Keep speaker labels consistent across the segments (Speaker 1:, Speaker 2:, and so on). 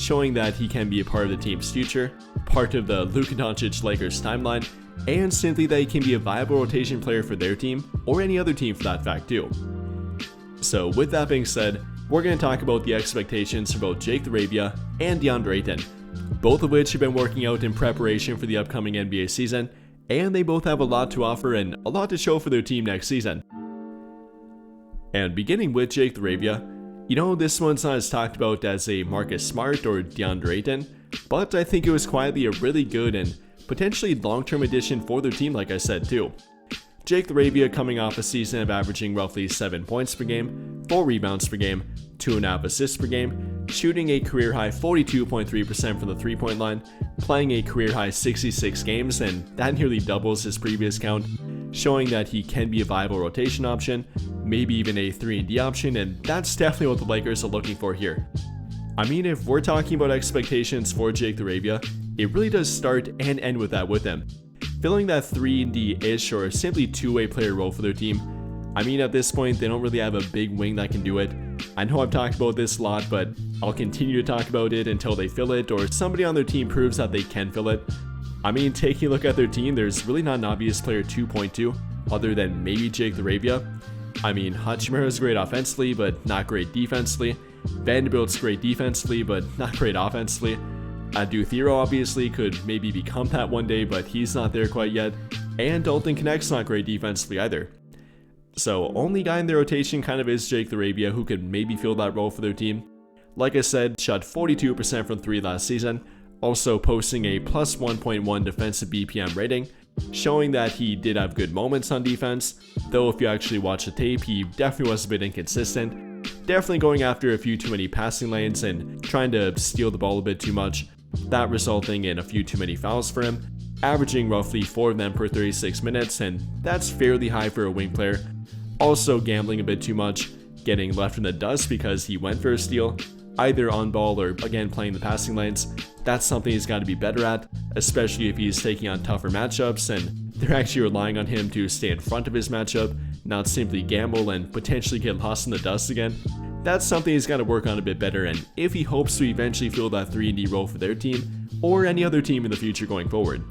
Speaker 1: showing that he can be a part of the team's future, part of the Luka Doncic Lakers timeline, and simply that he can be a viable rotation player for their team, or any other team for that fact too. So with that being said, we're going to talk about the expectations for both Jake Laravia and DeAndre Ayton, both of which have been working out in preparation for the upcoming NBA season, and they both have a lot to offer and a lot to show for their team next season. And beginning with Jake Laravia, this one's not as talked about as a Marcus Smart or DeAndre Ayton, but I think it was quietly a really good and potentially long-term addition for their team, like I said too. Jake Laravia coming off a season of averaging roughly 7 points per game, 4 rebounds per game, 2.5 assists per game, shooting a career-high 42.3% from the three-point line, playing a career-high 66 games, and that nearly doubles his previous count, showing that he can be a viable rotation option, maybe even a 3-and-D option, and that's definitely what the Lakers are looking for here. If we're talking about expectations for Jake Laravia, it really does start and end with that with him. Filling that 3-and-D-ish or simply two-way player role for their team. At this point, they don't really have a big wing that can do it. I know I've talked about this a lot, but I'll continue to talk about it until they fill it or somebody on their team proves that they can fill it. Taking a look at their team, there's really not an obvious player 2.2 other than maybe Jake Laravia. Hachimura's great offensively, but not great defensively. Vanderbilt's great defensively, but not great offensively. Duthero obviously could maybe become that one day, but he's not there quite yet. And Dalton Connect's not great defensively either. So only guy in their rotation kind of is Jake Laravia, who could maybe fill that role for their team. Like I said, shot 42% from 3 last season, also posting a plus 1.1 defensive BPM rating, showing that he did have good moments on defense, though if you actually watch the tape, he definitely was a bit inconsistent. Definitely going after a few too many passing lanes and trying to steal the ball a bit too much, that resulting in a few too many fouls for him, averaging roughly 4 of them per 36 minutes, and that's fairly high for a wing player. Also gambling a bit too much, getting left in the dust because he went for a steal, either on ball or again playing the passing lanes. That's something he's got to be better at, especially if he's taking on tougher matchups and they're actually relying on him to stay in front of his matchup, not simply gamble and potentially get lost in the dust again. That's something he's got to work on a bit better, and if he hopes to eventually fill that 3-and-D role for their team, or any other team in the future going forward.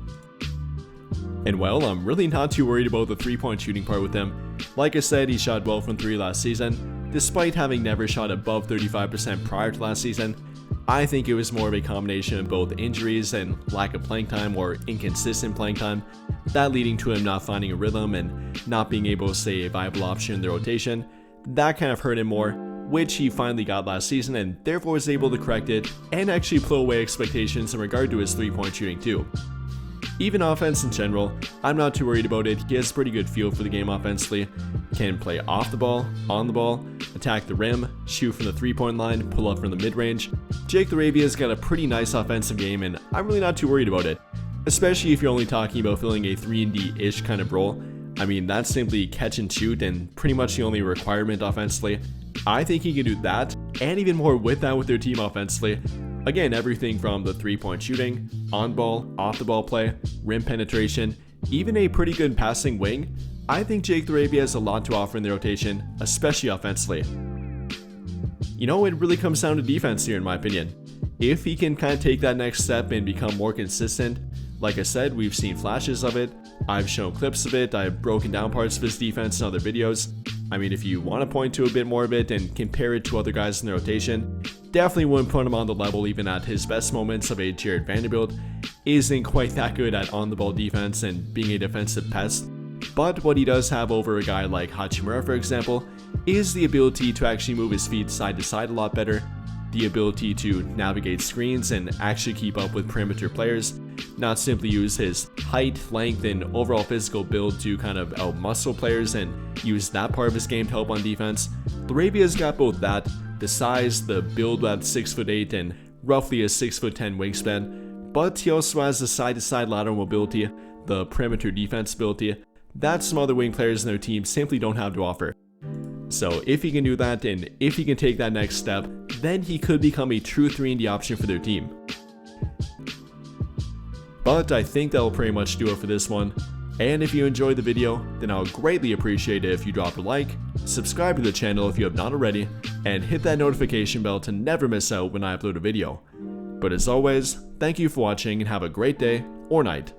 Speaker 1: And well, I'm really not too worried about the 3-point shooting part with him. Like I said, he shot well from 3 last season, despite having never shot above 35% prior to last season. I think it was more of a combination of both injuries and lack of playing time or inconsistent playing time, that leading to him not finding a rhythm and not being able to stay a viable option in the rotation. That kind of hurt him more, which he finally got last season and therefore was able to correct it and actually blow away expectations in regard to his 3-point shooting too. Even offense in general, I'm not too worried about it. He has a pretty good feel for the game offensively, can play off the ball, on the ball, attack the rim, shoot from the 3-point line, pull up from the mid-range. Jake Laravia's got a pretty nice offensive game and I'm really not too worried about it, especially if you're only talking about filling a 3-and-D-ish kind of role. That's simply catch and shoot and pretty much the only requirement offensively. I think he can do that and even more with that with their team offensively. Again, everything from the 3-point shooting, on ball, off the ball play, rim penetration, even a pretty good passing wing. I think Jake Laravia has a lot to offer in the rotation, especially offensively. It really comes down to defense here in my opinion. If he can kind of take that next step and become more consistent, like I said, we've seen flashes of it, I've shown clips of it, I've broken down parts of his defense in other videos. If you want to point to a bit more of it and compare it to other guys in the rotation, definitely wouldn't put him on the level even at his best moments of a Jared Vanderbilt. Isn't quite that good at on-the-ball defense and being a defensive pest. But what he does have over a guy like Hachimura, for example, is the ability to actually move his feet side to side a lot better, the ability to navigate screens and actually keep up with perimeter players, not simply use his height, length, and overall physical build to kind of out-muscle players and use that part of his game to help on defense. Laravia's got both that, the size, the build at 6'8" and roughly a 6'10" wingspan, but he also has the side-to-side lateral mobility, the perimeter defense ability, that some other wing players in their team simply don't have to offer. So if he can do that and if he can take that next step, then he could become a true 3-and-D option for their team. But I think that'll pretty much do it for this one. And if you enjoyed the video, then I'll greatly appreciate it if you drop a like, subscribe to the channel if you have not already, and hit that notification bell to never miss out when I upload a video. But as always, thank you for watching and have a great day or night.